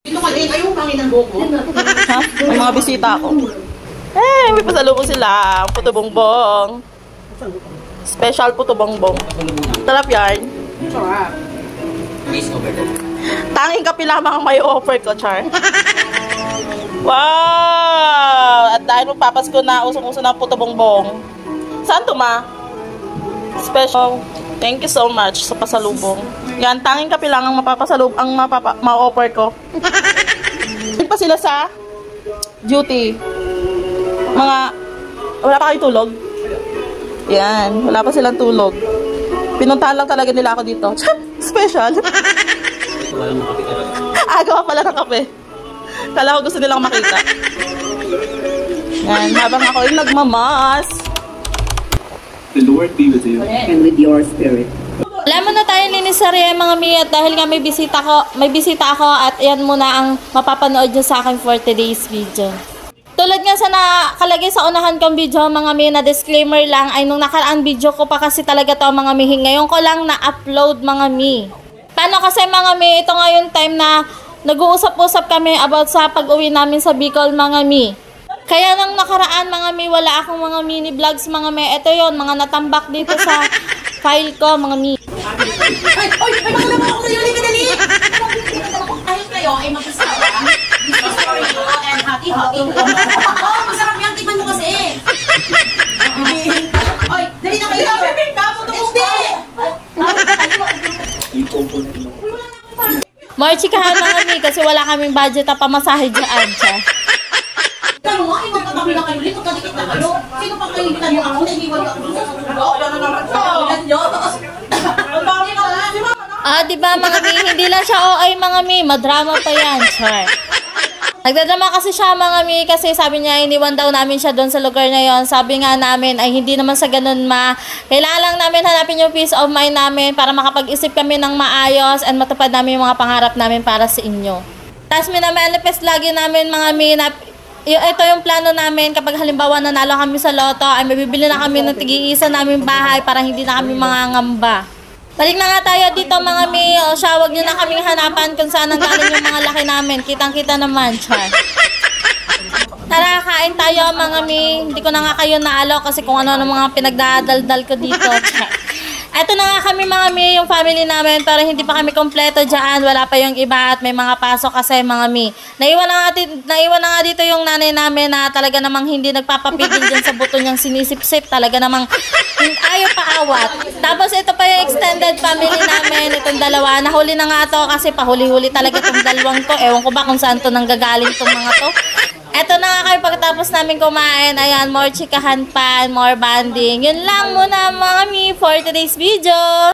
Ito ka din, ayaw pangin ng buhok mo. Ha? May mga bisita ako. May pasalubong sila. Puto bongbong. Special puto bongbong. Sarap yan. Sarap. Tanging kape lamang ang may offer ko, Char. Wow! At dahil magpapasko na, usong-uso ng puto bongbong. Saan to, ma? Special. Thank you so much sa pasalubong. Yan, tanging kape lang ang ma-offer ko. Hindi pa sila sa duty. Wala pa kayo tulog? Yan, wala pa silang tulog. Pinuntahan lang talaga nila ako dito. Special. Gawa pala ng kape. Kala ko gusto nilang makita. Yan, habang ako yung nagmamas. The Lord be with you. And with your spirit. Alam mo na tayo linisarya mga mi at dahil nga may bisita ako at yan muna ang mapapanood nyo sa akin for today's video. Tulad nga sa nakalagay sa unahan kong video mga mi na disclaimer lang ay nung nakaraang video ko pa kasi talaga to mga mi. Ngayon ko lang na-upload mga mi. Paano kasi mga mi, ito nga yung time na nag-uusap-usap kami about sa pag-uwi namin sa Bicol mga mi. Kaya nang nakaraan mga mi, wala akong mga mini vlogs mga mi. Ito yon mga natambak dito sa file ko mga mi. Ay, mga naman ako ngayon, hindi ka dali! Kahit kayo ay mag-asawa, this story and hati-hati. Masarap yan, tikman mo kasi. Ay, dali na kayo. More chikahan mga mi kasi wala kaming budget na pamasahe dyan siya. Ano nga, ay magkakami na kayo ulit, magkadikit na kayo. Sino pa kayo ibitan niyo ako, nahihiwag ako doon sa sulo? Wala na naman siya. Ang dami ka na, di ba? Diba mga mi, hindi lang siya OA mga mi, madrama pa yan, char. Nagdadrama kasi siya mga mi kasi sabi niya iniwan daw namin siya doon sa lugar na yon. Sabi nga namin ay hindi naman sa ganun kailangan lang namin hanapin yung peace of mind namin para makapag-isip kami ng maayos and matupad namin yung mga pangarap namin para sa inyo. Tapos minamanifest lagi namin mga mi na ito yung plano namin kapag halimbawa nanalo kami sa loto ay mabibili na kami ng tig-iisa namin bahay para hindi na kami mangangamba. Balik na nga tayo dito mga mi. O siya, wag nyo na kaming hanapan kung saan ang galing yung mga laki namin. Kitang-kita naman siya. Tara, kain tayo mga mi. Hindi ko na nga kayo naalo kasi kung ano mga pinagdadaldal ko dito. Eto na nga kami mga mi, yung family namin, pero hindi pa kami kompleto dyan. Wala pa yung iba at may mga pasok kasi mga mi. Naiwan na nga dito yung nanay namin na talaga namang hindi nagpapapigil dyan sa buto niyang sinisip-sip. Talaga namang ayaw paawat. Tapos ito pa yung extended family namin, itong dalawa. Nahuli na nga to kasi pahuli-huli talaga itong dalawang to. Ewan ko ba kung saan to nanggagaling itong mga to. Eto na nga kayo pagkatapos namin kumain. Ayan, more chikahan pa and more banding. Yun lang muna mga mi for today's video.